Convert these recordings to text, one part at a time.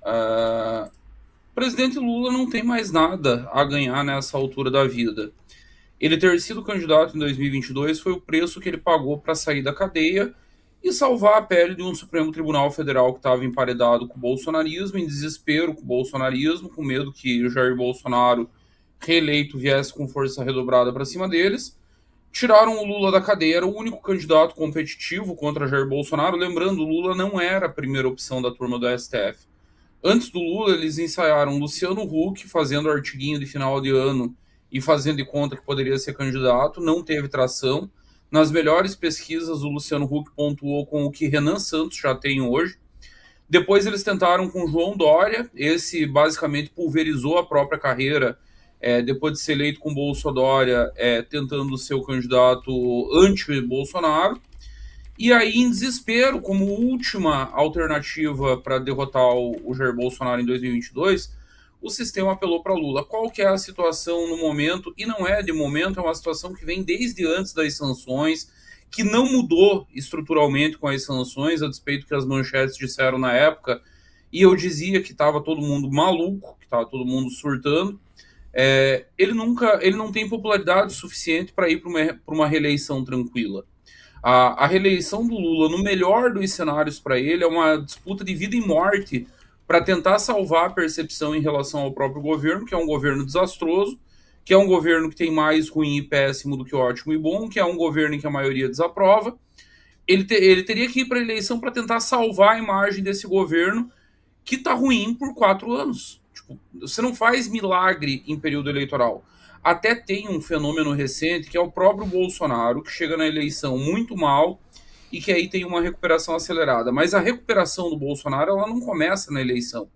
O presidente Lula não tem mais nada a ganhar nessa altura da vida. Ele ter sido candidato em 2022 foi o preço que ele pagou para sair da cadeia e salvar a pele de um Supremo Tribunal Federal que estava emparedado com o bolsonarismo, em desespero com o bolsonarismo, com medo que o Jair Bolsonaro, reeleito, viesse com força redobrada para cima deles. Tiraram o Lula da cadeia, era o único candidato competitivo contra Jair Bolsonaro. Lembrando, o Lula não era a primeira opção da turma do STF. Antes do Lula, eles ensaiaram Luciano Huck fazendo artiguinho de final de ano e fazendo de conta que poderia ser candidato, não teve tração. Nas melhores pesquisas, o Luciano Huck pontuou com o que Renan Santos já tem hoje. Depois eles tentaram com João Dória, esse basicamente pulverizou a própria carreira, depois de ser eleito com Bolsonaro, Dória, tentando ser o candidato anti-Bolsonaro. E aí, em desespero, como última alternativa para derrotar o Jair Bolsonaro em 2022, o sistema apelou para Lula. Qual que é a situação no momento? E não é de momento, é uma situação que vem desde antes das sanções, que não mudou estruturalmente com as sanções, a despeito que as manchetes disseram na época, e eu dizia que estava todo mundo maluco, que estava todo mundo surtando. Ele não tem popularidade suficiente para ir para uma reeleição tranquila. A reeleição do Lula, no melhor dos cenários para ele, é uma disputa de vida e morte para tentar salvar a percepção em relação ao próprio governo, que é um governo desastroso, que é um governo que tem mais ruim e péssimo do que ótimo e bom, que é um governo em que a maioria desaprova. Ele teria que ir para a eleição para tentar salvar a imagem desse governo que está ruim por 4 anos. Tipo, você não faz milagre em período eleitoral. Até tem um fenômeno recente que é o próprio Bolsonaro, que chega na eleição muito mal e que aí tem uma recuperação acelerada. Mas a recuperação do Bolsonaro ela não começa na eleição.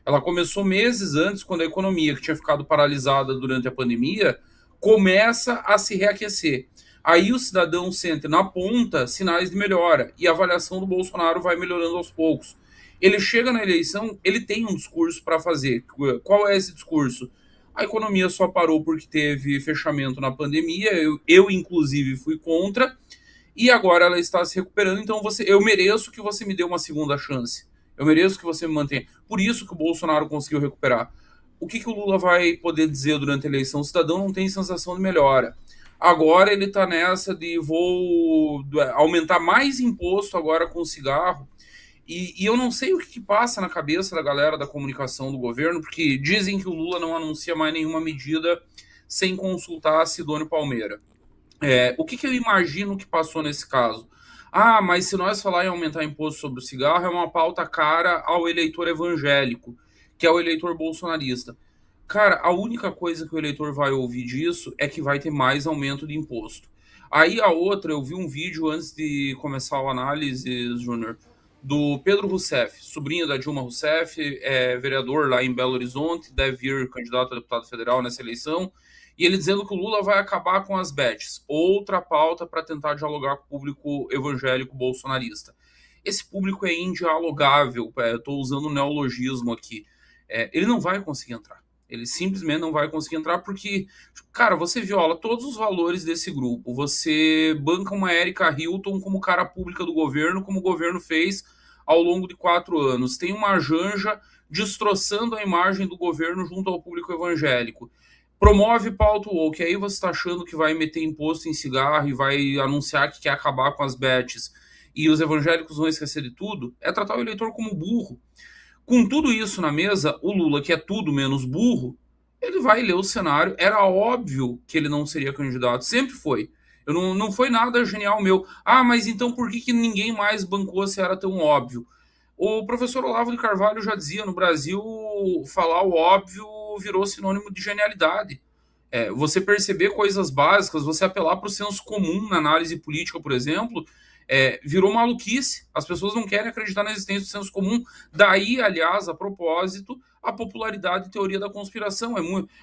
Ela começou meses antes, quando a economia, que tinha ficado paralisada durante a pandemia, começa a se reaquecer. Aí o cidadão sente na ponta sinais de melhora e a avaliação do Bolsonaro vai melhorando aos poucos. Ele chega na eleição, ele tem um discurso para fazer. Qual é esse discurso? A economia só parou porque teve fechamento na pandemia, inclusive fui contra, e agora ela está se recuperando, então eu mereço que você me dê uma segunda chance. Eu mereço que você me mantenha. Por isso que o Bolsonaro conseguiu recuperar. O que o Lula vai poder dizer durante a eleição? O cidadão não tem sensação de melhora. Agora ele está nessa de vou aumentar mais imposto agora com cigarro. E eu não sei o que passa na cabeça da galera da comunicação do governo, porque dizem que o Lula não anuncia mais nenhuma medida sem consultar a Sidônio Palmeira. O que eu imagino que passou nesse caso? Ah, mas se nós falar em aumentar imposto sobre o cigarro, é uma pauta cara ao eleitor evangélico, que é o eleitor bolsonarista. Cara, a única coisa que o eleitor vai ouvir disso é que vai ter mais aumento de imposto. Aí a outra, eu vi um vídeo antes de começar a análise, Júnior, do Pedro Rousseff, sobrinho da Dilma Rousseff, vereador lá em Belo Horizonte, deve vir candidato a deputado federal nessa eleição, e ele dizendo que o Lula vai acabar com as bets, outra pauta para tentar dialogar com o público evangélico bolsonarista. Esse público é indialogável, estou usando um neologismo aqui. Ele não vai conseguir entrar. Ele simplesmente não vai conseguir entrar porque, cara, você viola todos os valores desse grupo. Você banca uma Erika Hilton como cara pública do governo, como o governo fez ao longo de 4 anos. Tem uma Janja destroçando a imagem do governo junto ao público evangélico. Promove pauta woke, aí você está achando que vai meter imposto em cigarro e vai anunciar que quer acabar com as bets e os evangélicos vão esquecer de tudo, é tratar o eleitor como burro. Com tudo isso na mesa, o Lula, que é tudo menos burro, ele vai ler o cenário. Era óbvio que ele não seria candidato, sempre foi. Não foi nada genial meu. Ah, mas então por que ninguém mais bancou se era tão óbvio? O professor Olavo de Carvalho já dizia, no Brasil, falar o óbvio virou sinônimo de genialidade. Você perceber coisas básicas, você apelar para o senso comum na análise política, por exemplo, virou maluquice. As pessoas não querem acreditar na existência do senso comum. Daí, aliás, a propósito, a popularidade de teoria da conspiração.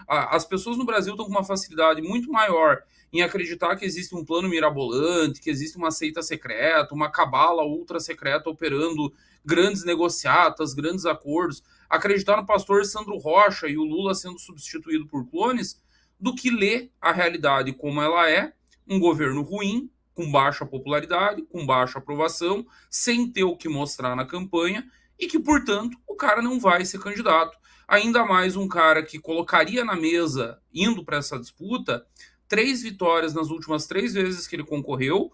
As pessoas no Brasil estão com uma facilidade muito maior em acreditar que existe um plano mirabolante, que existe uma seita secreta, uma cabala ultra secreta operando grandes negociatas, grandes acordos, acreditar no pastor Sandro Rocha e o Lula sendo substituído por clones, do que ler a realidade como ela é, um governo ruim, com baixa popularidade, com baixa aprovação, sem ter o que mostrar na campanha e que, portanto, o cara não vai ser candidato. Ainda mais um cara que colocaria na mesa, indo para essa disputa, 3 vitórias nas últimas 3 vezes que ele concorreu,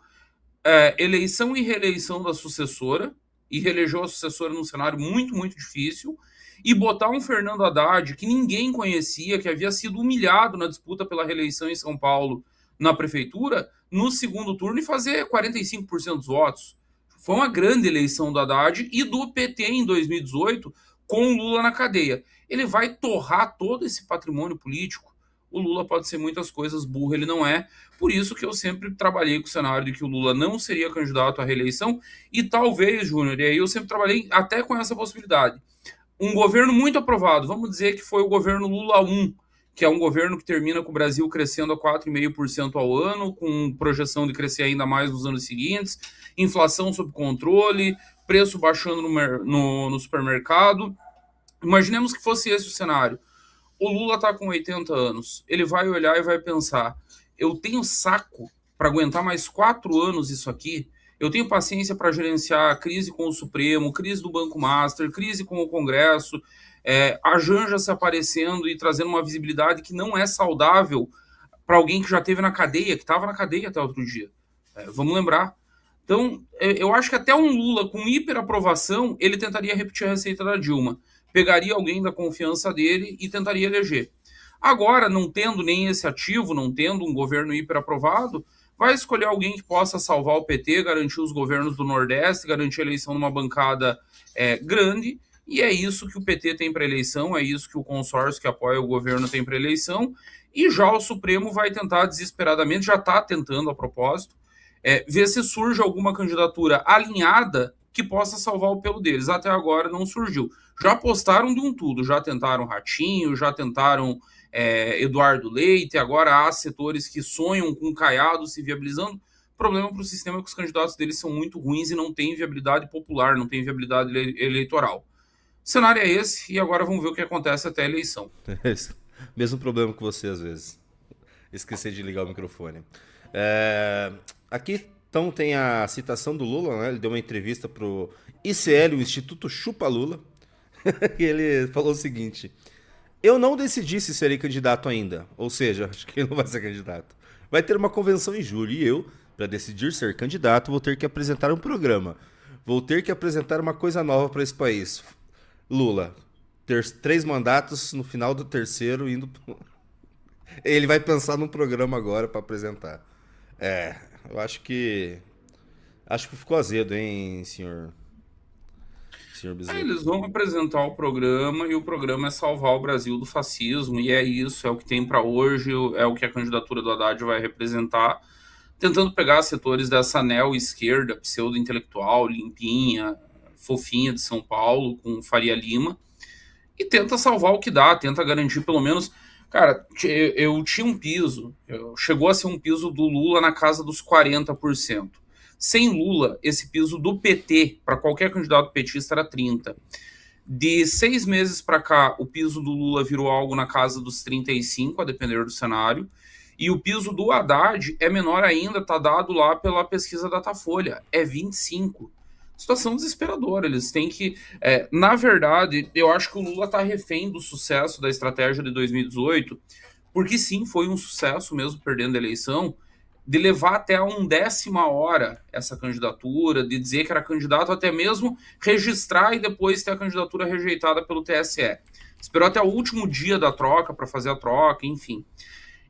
eleição e reeleição da sucessora, e reelegeu a sucessora num cenário muito, muito difícil, e botar um Fernando Haddad, que ninguém conhecia, que havia sido humilhado na disputa pela reeleição em São Paulo na prefeitura, no segundo turno e fazer 45% dos votos. Foi uma grande eleição do Haddad e do PT em 2018, com o Lula na cadeia. Ele vai torrar todo esse patrimônio político. O Lula pode ser muitas coisas, burro ele não é. Por isso que eu sempre trabalhei com o cenário de que o Lula não seria candidato à reeleição e talvez, Júnior, e aí eu sempre trabalhei até com essa possibilidade. Um governo muito aprovado, vamos dizer que foi o governo Lula 1, que é um governo que termina com o Brasil crescendo a 4,5% ao ano, com projeção de crescer ainda mais nos anos seguintes, inflação sob controle, preço baixando no supermercado. Imaginemos que fosse esse o cenário. O Lula está com 80 anos. Ele vai olhar e vai pensar: eu tenho saco para aguentar mais 4 anos isso aqui? Eu tenho paciência para gerenciar a crise com o Supremo, crise do Banco Master, crise com o Congresso, a Janja se aparecendo e trazendo uma visibilidade que não é saudável para alguém que já esteve na cadeia, que estava na cadeia até outro dia. Vamos lembrar. Então, eu acho que até um Lula com hiperaprovação, ele tentaria repetir a receita da Dilma. Pegaria alguém da confiança dele e tentaria eleger. Agora, não tendo nem esse ativo, não tendo um governo hiperaprovado, vai escolher alguém que possa salvar o PT, garantir os governos do Nordeste, garantir a eleição numa bancada grande, e é isso que o PT tem para eleição, é isso que o consórcio que apoia o governo tem para eleição, e já o Supremo vai tentar desesperadamente, já está tentando a propósito, ver se surge alguma candidatura alinhada que possa salvar o pelo deles. Até agora não surgiu. Já apostaram de um tudo, já tentaram Ratinho, já tentaram Eduardo Leite, agora há setores que sonham com Caiado se viabilizando. O problema para o sistema é que os candidatos deles são muito ruins e não têm viabilidade popular, não têm viabilidade eleitoral. O cenário é esse, e agora vamos ver o que acontece até a eleição. Mesmo problema que você, às vezes. Esquecer de ligar o microfone. Aqui, então, tem a citação do Lula, né? Ele deu uma entrevista pro ICL, o Instituto Chupa Lula, e ele falou o seguinte: eu não decidi se serei candidato ainda, ou seja, acho que ele não vai ser candidato. Vai ter uma convenção em julho e eu, para decidir ser candidato, vou ter que apresentar um programa. Vou ter que apresentar uma coisa nova para esse país. Lula, ter 3 mandatos, no final do terceiro, indo... Ele vai pensar num programa agora para apresentar. Eu acho que ficou azedo, hein, senhor Bezerra. Eles vão apresentar o programa e o programa é salvar o Brasil do fascismo, e é isso, é o que tem para hoje, é o que a candidatura do Haddad vai representar, tentando pegar setores dessa neo-esquerda, pseudo-intelectual, limpinha, fofinha de São Paulo, com Faria Lima, e tenta salvar o que dá, tenta garantir pelo menos... Cara, eu tinha um piso, chegou a ser um piso do Lula na casa dos 40%. Sem Lula, esse piso do PT, para qualquer candidato petista, era 30%. De 6 meses para cá, o piso do Lula virou algo na casa dos 35%, a depender do cenário. E o piso do Haddad é menor ainda, está dado lá pela pesquisa Datafolha, é 25%. Situação desesperadora, eles têm que... na verdade, eu acho que o Lula está refém do sucesso da estratégia de 2018, porque sim, foi um sucesso mesmo perdendo a eleição, de levar até a 1/10 hora essa candidatura, de dizer que era candidato, até mesmo registrar e depois ter a candidatura rejeitada pelo TSE. Esperou até o último dia da troca para fazer a troca, enfim.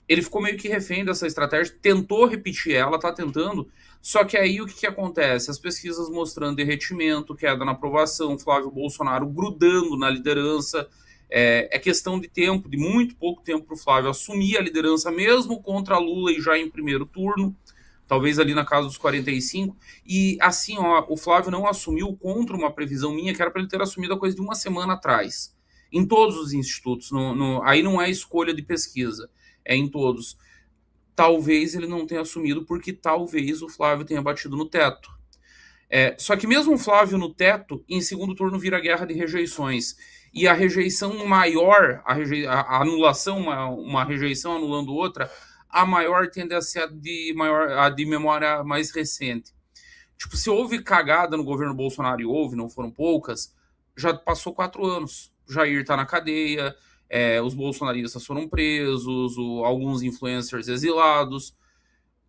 Ele ficou meio que refém dessa estratégia, tentou repetir ela, tá tentando, só que aí o que acontece? As pesquisas mostrando derretimento, queda na aprovação, Flávio Bolsonaro grudando na liderança, é questão de tempo, de muito pouco tempo para o Flávio assumir a liderança, mesmo contra Lula e já em primeiro turno, talvez ali na casa dos 45%, e assim, o Flávio não assumiu contra uma previsão minha, que era para ele ter assumido a coisa de uma semana atrás, em todos os institutos, aí não é escolha de pesquisa, é em todos. Talvez ele não tenha assumido porque talvez o Flávio tenha batido no teto. Só que mesmo o Flávio no teto, em segundo turno vira guerra de rejeições. E a rejeição maior, a anulação, uma rejeição anulando outra, a maior tende a ser a de memória mais recente. Tipo, se houve cagada no governo Bolsonaro, e houve, não foram poucas, já passou 4 anos. Jair está na cadeia, os bolsonaristas foram presos, alguns influencers exilados.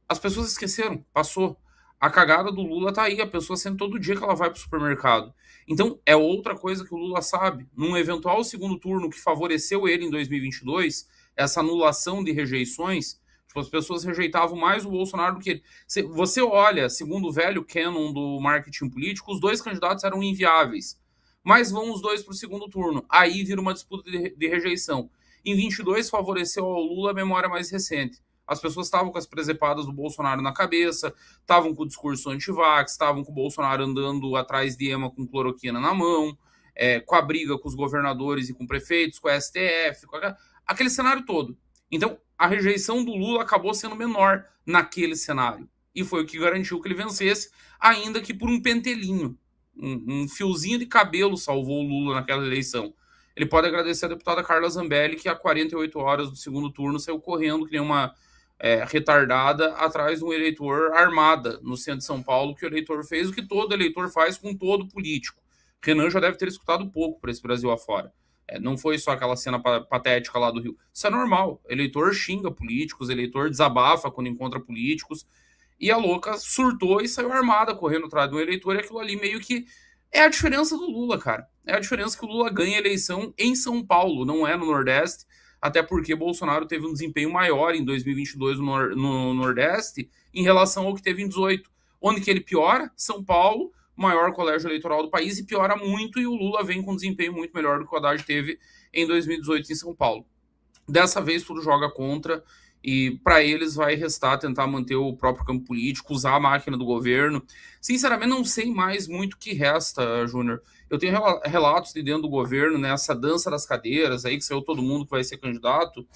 As pessoas esqueceram, passou. A cagada do Lula tá aí, a pessoa sente todo dia que ela vai pro supermercado. Então, é outra coisa que o Lula sabe. Num eventual segundo turno que favoreceu ele em 2022, essa anulação de rejeições, tipo, as pessoas rejeitavam mais o Bolsonaro do que ele. Você olha, segundo o velho canon do marketing político, os dois candidatos eram inviáveis. Mas vão os dois pro segundo turno. Aí vira uma disputa de rejeição. Em 22 favoreceu ao Lula a memória mais recente. As pessoas estavam com as presepadas do Bolsonaro na cabeça, estavam com o discurso anti-vax, estavam com o Bolsonaro andando atrás de EMA com cloroquina na mão, com a briga com os governadores e com prefeitos, com a STF, aquele cenário todo. Então, a rejeição do Lula acabou sendo menor naquele cenário. E foi o que garantiu que ele vencesse, ainda que por um pentelinho. Um fiozinho de cabelo salvou o Lula naquela eleição. Ele pode agradecer a deputada Carla Zambelli, que a 48 horas do segundo turno saiu correndo, que nem uma retardada, atrás de um eleitor armada no centro de São Paulo, que o eleitor fez o que todo eleitor faz com todo político. Renan já deve ter escutado pouco para esse Brasil afora. Não foi só aquela cena patética lá do Rio. Isso é normal. Eleitor xinga políticos, eleitor desabafa quando encontra políticos. E a louca surtou e saiu armada correndo atrás de um eleitor, e aquilo ali meio que é a diferença do Lula, cara. É a diferença que o Lula ganha a eleição em São Paulo, não é no Nordeste, até porque Bolsonaro teve um desempenho maior em 2022 no Nordeste em relação ao que teve em 18. Onde que ele piora? São Paulo, maior colégio eleitoral do país, e piora muito, e o Lula vem com um desempenho muito melhor do que o Haddad teve em 2018 em São Paulo. Dessa vez tudo joga contra, e para eles vai restar tentar manter o próprio campo político, usar a máquina do governo. Sinceramente, não sei mais muito o que resta, Júnior. Eu tenho relatos de dentro do governo, né, essa dança das cadeiras aí, que saiu todo mundo que vai ser candidato.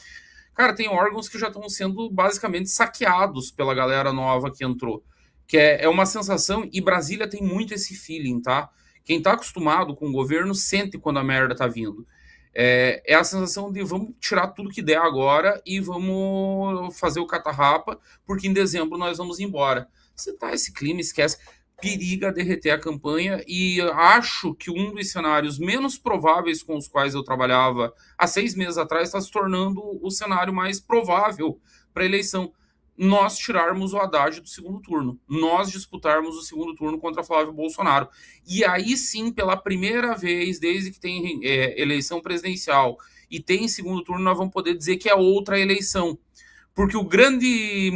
Cara, tem órgãos que já estão sendo basicamente saqueados pela galera nova que entrou. Que é uma sensação, e Brasília tem muito esse feeling, tá? Quem tá acostumado com o governo sente quando a merda tá vindo. É a sensação de vamos tirar tudo que der agora e vamos fazer o catarrapa, porque em dezembro nós vamos embora. Você tá esse clima, esquece. Periga derreter a campanha, e acho que um dos cenários menos prováveis com os quais eu trabalhava há 6 meses atrás está se tornando o cenário mais provável para a eleição. Nós tirarmos o Haddad do segundo turno, nós disputarmos o segundo turno contra Flávio Bolsonaro. E aí sim, pela primeira vez, desde que tem eleição presidencial e tem segundo turno, nós vamos poder dizer que é outra eleição. Porque o grande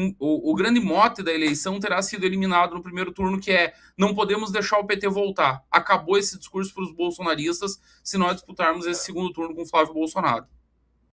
mote da eleição terá sido eliminado no primeiro turno, que é não podemos deixar o PT voltar. Acabou esse discurso para os bolsonaristas se nós disputarmos esse segundo turno com Flávio Bolsonaro.